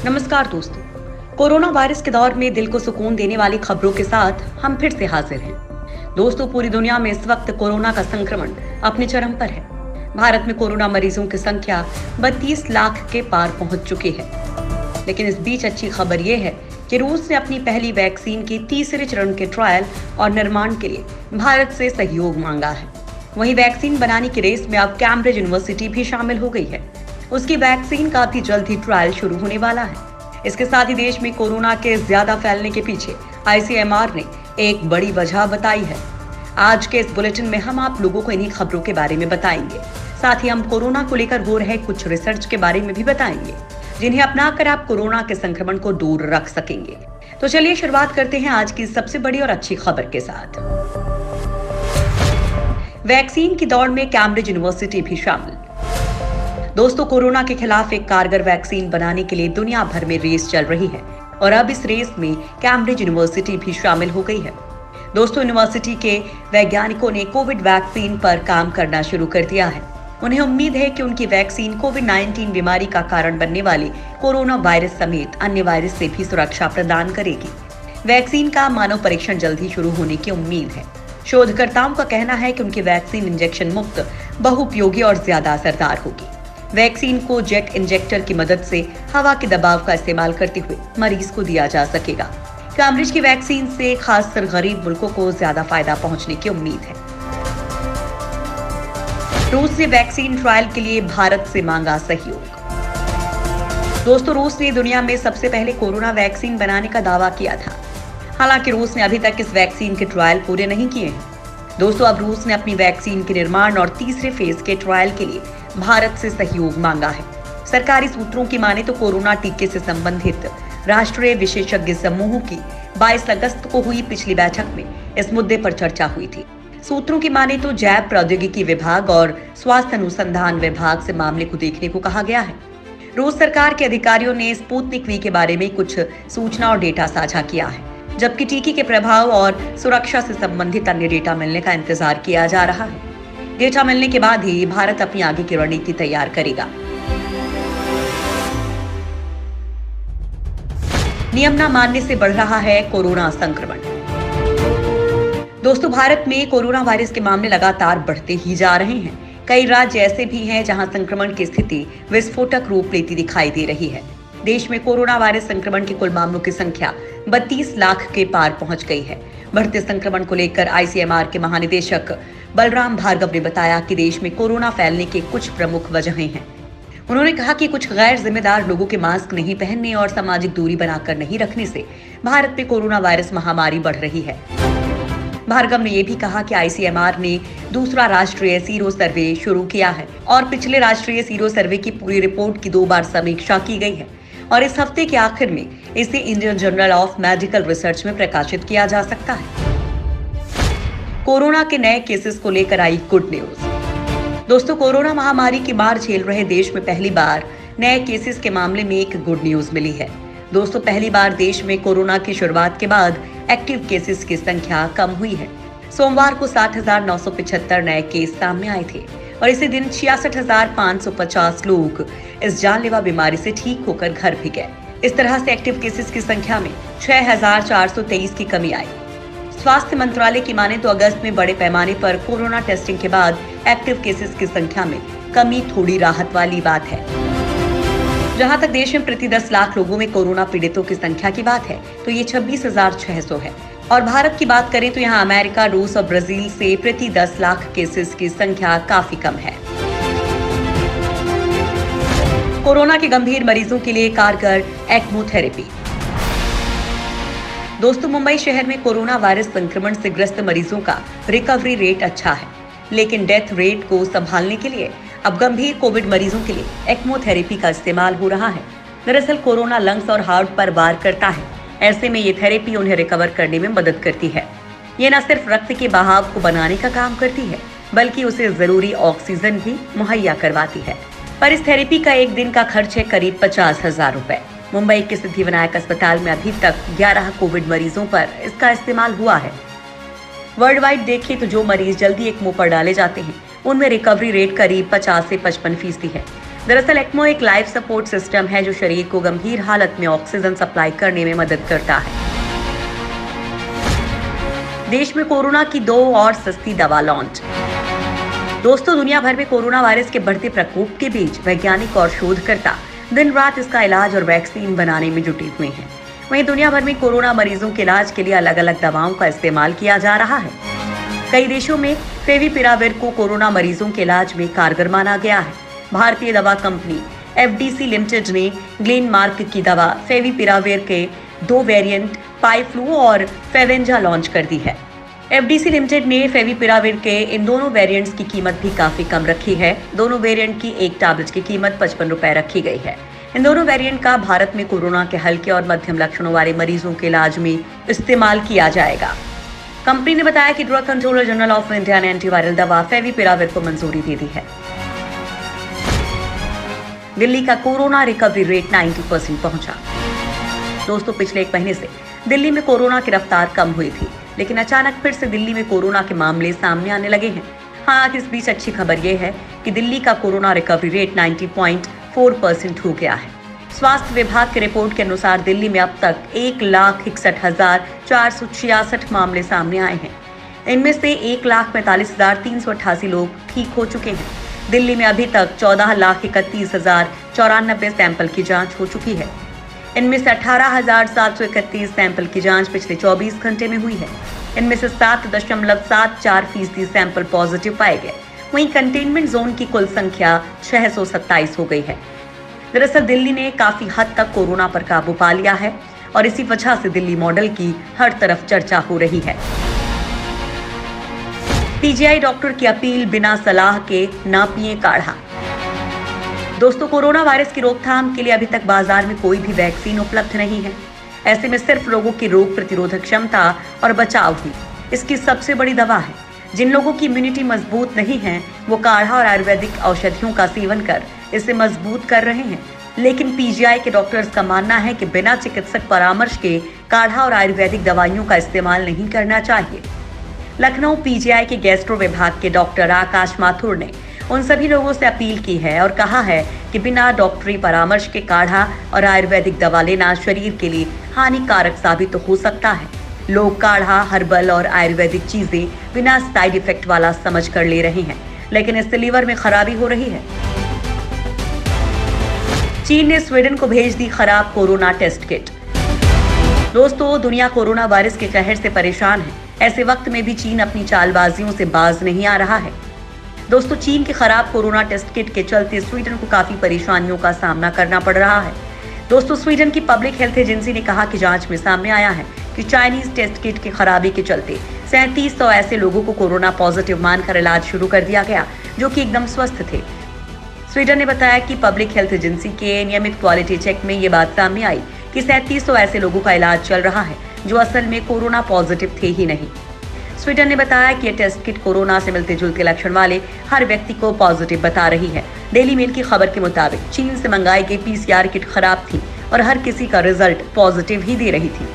नमस्कार दोस्तों। Corona virus के दौर में दिल को सुकून देने वाली खबरों के साथ हम फिर से हाजिर हैं। दोस्तों, पूरी दुनिया में इस वक्त कोरोना का संक्रमण अपने चरम पर है। भारत में कोरोना मरीजों की संख्या 32 लाख के पार पहुंच चुकी है। लेकिन इस बीच अच्छी खबर यह है कि रूस ने अपनी पहली वैक्सीन के तीसरे चरण के ट्रायल और निर्माण के लिए भारत से सहयोग मांगा है। वहीं वैक्सीन बनाने की रेस में अब कैम्ब्रिज यूनिवर्सिटी भी शामिल हो गई है। उसकी वैक्सीन का भी जल्द ही ट्रायल शुरू होने वाला है। इसके साथ ही देश में कोरोना के ज्यादा फैलने के पीछे ICMR ने एक बड़ी वजह बताई है। आज के इस बुलेटिन में हम आप लोगों को इन्हीं खबरों के बारे में बताएंगे। साथ ही हम कोरोना को लेकर हो रहे कुछ रिसर्च के बारे में भी बताएंगे, जिन्हें अपनाकर आप कोरोना के संक्रमण को दूर रख सकेंगे। तो चलिए शुरुआत करते हैं आज की सबसे बड़ी और अच्छी खबर के साथ। वैक्सीन की दौड़ में कैम्ब्रिज यूनिवर्सिटी भी शामिल। दोस्तों, कोरोना के खिलाफ एक कारगर वैक्सीन बनाने के लिए दुनिया भर में रेस चल रही है और अब इस रेस में कैम्ब्रिज यूनिवर्सिटी भी शामिल हो गई है। दोस्तों, यूनिवर्सिटी के वैज्ञानिकों ने कोविड वैक्सीन पर काम करना शुरू कर दिया है। उन्हें उम्मीद है कि उनकी वैक्सीन कोविड-19 बीमारी का कारण बनने वाले कोरोना वायरस समेत अन्य वायरस से भी सुरक्षा प्रदान करेगी। वैक्सीन का मानव परीक्षण जल्द ही शुरू होने की उम्मीद है। शोधकर्ताओं का कहना है कि उनकी वैक्सीन इंजेक्शन मुक्त, बहुउपयोगी और ज्यादा असरदार होगी। वैक्सीन को जेट इंजेक्टर की मदद से हवा के दबाव का इस्तेमाल करते हुए मरीज को दिया जा सकेगा। कैम्ब्रिज की वैक्सीन से खासकर गरीब मुल्कों को ज्यादा फायदा पहुंचने की उम्मीद है। रूस ने वैक्सीन ट्रायल के लिए भारत से मांगा सहयोग। दोस्तों, रूस ने दुनिया में सबसे पहले कोरोना वैक्सीन बनाने का दावा किया था। हालांकि रूस ने अभी तक इस वैक्सीन के ट्रायल पूरे नहीं किए हैं। दोस्तों, अब रूस ने अपनी वैक्सीन के निर्माण और तीसरे फेज के ट्रायल के लिए भारत से सहयोग मांगा है। सरकारी सूत्रों की माने तो कोरोना टीके से संबंधित राष्ट्रीय विशेषज्ञ समूह की 22 अगस्त को हुई पिछली बैठक में इस मुद्दे पर चर्चा हुई थी। सूत्रों की माने तो जैव प्रौद्योगिकी विभाग और स्वास्थ्य अनुसंधान विभाग से मामले को देखने को कहा गया है। रूस सरकार के अधिकारियों ने स्पुतनिक V के बारे में कुछ सूचना और डेटा साझा किया है, जबकि टीके के प्रभाव और सुरक्षा से संबंधित अन्य डेटा मिलने का इंतजार किया जा रहा है। डेटा मिलने के बाद ही भारत अपनी आगे की रणनीति तैयार करेगा। नियम न मानने से बढ़ रहा है कोरोना संक्रमण। दोस्तों, भारत में कोरोना वायरस के मामले लगातार बढ़ते ही जा रहे हैं। कई राज्य ऐसे भी हैं जहां संक्रमण की स्थिति विस्फोटक रूप लेती दिखाई दे रही है। देश में कोरोना वायरस संक्रमण के कुल मामलों की संख्या 32 लाख के पार पहुंच गई है। बढ़ते संक्रमण को लेकर ICMR के महानिदेशक बलराम भार्गव ने बताया कि देश में कोरोना फैलने के कुछ प्रमुख वजहें हैं। उन्होंने कहा कि कुछ गैर जिम्मेदार लोगों के मास्क नहीं पहनने और सामाजिक दूरी बनाकर नहीं रखने से भारत में कोरोना वायरस महामारी बढ़ रही है। भार्गव ने यह भी कहा कि ICMR ने दूसरा राष्ट्रीय सीरो सर्वे शुरू किया है और पिछले राष्ट्रीय सीरो सर्वे की पूरी रिपोर्ट की 2 बार समीक्षा की गई है और इस हफ्ते के आखिर में इसे Indian journal of medical research में प्रकाशित किया जा सकता है। कोरोना के नए केसेस को लेकर आई गुड न्यूज। दोस्तों, कोरोना महामारी की मार झेल रहे देश में पहली बार नए केसेस के मामले में एक गुड न्यूज मिली है। दोस्तों, पहली बार देश में कोरोना की शुरुआत के बाद एक्टिव केसेस की संख्या कम हुई है। सोमवार को 60,975 नए केस सामने आए थे और इसी दिन 66,550 लोग इस जानलेवा बीमारी से ठीक होकर घर भी गए। इस तरह से एक्टिव केसेस की संख्या में 6,423 की कमी आई। स्वास्थ्य मंत्रालय की माने तो अगस्त में बड़े पैमाने पर कोरोना टेस्टिंग के बाद एक्टिव केसेस की संख्या में कमी थोड़ी राहत वाली बात है। जहां तक देश में प्रति 10 लाख लोगों में कोरोना पीड़ितों की संख्या की बात है तो ये 26,600 है और भारत की बात करें तो यहाँ अमेरिका, रूस और ब्राजील से प्रति 10 लाख केसेस की संख्या काफी कम है। कोरोना के गंभीर मरीजों के लिए कारगर एक्मो थेरेपी। दोस्तों, मुंबई शहर में कोरोना वायरस संक्रमण से ग्रस्त मरीजों का रिकवरी रेट अच्छा है, लेकिन डेथ रेट को संभालने के लिए अब गंभीर कोविड मरीजों के लिए एक्मो थेरेपी का इस्तेमाल हो रहा है। दरअसल कोरोना लंग्स और हार्ट पर वार करता है। ऐसे में ये थेरेपी उन्हें रिकवर करने में मदद करती है। ये न सिर्फ रक्त के बहाव को बनाने का काम करती है, बल्कि उसे जरूरी ऑक्सीजन भी मुहैया करवाती है। पर इस थेरेपी का एक दिन का खर्च है करीब 50,000 रुपए। मुंबई के सिद्धिविनायक अस्पताल में अभी तक 11 कोविड मरीजों पर इसका इस्तेमाल हुआ है। वर्ल्ड वाइड देखें तो जो मरीज जल्दी एक्मो पर डाले जाते हैं उनमें रिकवरी रेट करीब 50 से 55% है। दरअसल एक्मो एक लाइफ सपोर्ट सिस्टम है जो शरीर को गंभीर हालत में ऑक्सीजन सप्लाई करने में मदद करता है। देश में कोरोना की 2 और सस्ती दवा लॉन्च। दोस्तों, दुनिया भर में कोरोना वायरस के बढ़ते प्रकोप के बीच वैज्ञानिक और शोधकर्ता दिन रात इसका इलाज और वैक्सीन बनाने में जुटे हुए हैं। वहीं दुनिया भर में कोरोना मरीजों के इलाज के लिए अलग अलग दवाओं का इस्तेमाल किया जा रहा है। कई देशों में फेविपिराविर को कोरोना मरीजों के इलाज में कारगर माना गया है। भारतीय दवा कंपनी FDC लिमिटेड ने ग्लेनमार्क की दवा फेविपिराविर के 2 वेरिएंट पाइफ्लू और फेवेंजा लॉन्च कर दी है। FDC लिमिटेड ने फेविपिराविर के इन दोनों वेरिएंट्स की कीमत भी काफी कम रखी है। दोनों वेरिएंट की एक टैबलेट की कीमत 55 रुपए रखी गई है। इन दोनों वेरिएंट का भारत में कोरोना के हल्के और मध्यम लक्षणों वाले मरीजों के इलाज में इस्तेमाल किया जाएगा। कंपनी ने बताया कि drug controller general of India ने एंटीवायरल दवा फेविपिराविर को मंजूरी दे दी है। दिल्ली का कोरोना रिकवरी रेट 90% पहुंचा। दोस्तों, पिछले 1 महीने से दिल्ली में कोरोना की रफ्तार कम हुई थी, लेकिन अचानक फिर से दिल्ली में कोरोना के मामले सामने आने लगे हैं। हालांकि इस बीच अच्छी खबर यह है कि दिल्ली का कोरोना रिकवरी रेट 90.4% हो गया है। स्वास्थ्य विभाग की रिपोर्ट के अनुसार दिल्ली में अब तक 1,61,466 मामले सामने आए हैं। इनमें से 1,45,388 लोग ठीक हो चुके हैं। दिल्ली में अभी तक 14,31,094 सैंपल की जांच हो चुकी है। इनमें से 18,731 सैंपल की जांच पिछले 24 घंटे में हुई है। इनमें से 7.74% सैंपल पॉजिटिव पाए गए। वहीं कंटेनमेंट जोन की कुल संख्या 627 हो गई है। दरअसल दिल्ली ने काफी हद तक कोरोना पर काबू पा लिया है और इसी वजह से दिल्ली मॉडल की हर तरफ चर्चा हो रही है। PGI डॉक्टर की अपील, बिना सलाह के ना पिए काढ़ा। दोस्तों, कोरोना वायरस की रोकथाम के लिए अभी तक बाजार में कोई भी वैक्सीन उपलब्ध नहीं है। ऐसे में सिर्फ लोगों की रोग प्रतिरोधक क्षमता और बचाव ही इसकी सबसे बड़ी दवा है। जिन लोगों की इम्यूनिटी मजबूत नहीं है वो काढ़ा और आयुर्वेदिक औषधियों का सेवन कर इसे मजबूत कर रहे हैं। लेकिन PGI के डॉक्टर्स का मानना है कि बिना चिकित्सक परामर्श के काढ़ा और आयुर्वेदिक दवाइयों का इस्तेमाल नहीं करना चाहिए। लखनऊ PGI के गैस्ट्रो विभाग के डॉक्टर आकाश माथुर ने उन सभी लोगों से अपील की है और कहा है कि बिना डॉक्टरी परामर्श के काढ़ा और आयुर्वेदिक दवा लेना शरीर के लिए हानिकारक साबित हो सकता है। लोग काढ़ा, हर्बल और आयुर्वेदिक चीजें बिना साइड इफेक्ट वाला समझ कर ले रहे हैं, लेकिन इससे लीवर में खराबी हो रही है। चीन ने स्वीडन को भेज दी खराब कोरोना टेस्ट किट। दोस्तों, दुनिया कोरोना वायरस के कहर से परेशान है। ऐसे वक्त में भी चीन अपनी चालबाजियों से बाज नहीं आ रहा है। दोस्तों, चीन के खराब कोरोना टेस्ट किट के चलते स्वीडन को काफी परेशानियों का सामना करना पड़ रहा है। दोस्तों, स्वीडन की पब्लिक हेल्थ एजेंसी ने कहा कि जांच में सामने आया है कि चाइनीज टेस्ट किट की खराबी के चलते 3700 ऐसे लोगों को कोरोना पॉजिटिव मानकर इलाज शुरू कर दिया गया जो कि एकदम स्वस्थ थे। स्वीडन ने बताया कि पब्लिक हेल्थ एजेंसी के नियमित क्वालिटी चेक में ये बात सामने आई कि 3700 ऐसे लोगों का इलाज चल रहा है जो असल में कोरोना पॉजिटिव थे ही नहीं। स्वीडन ने बताया कि यह टेस्ट किट कोरोना से मिलते जुलते लक्षण वाले हर व्यक्ति को पॉजिटिव बता रही है। डेली मेल की खबर के मुताबिक चीन से मंगाई गई PCR किट खराब थी और हर किसी का रिजल्ट पॉजिटिव ही दे रही थी।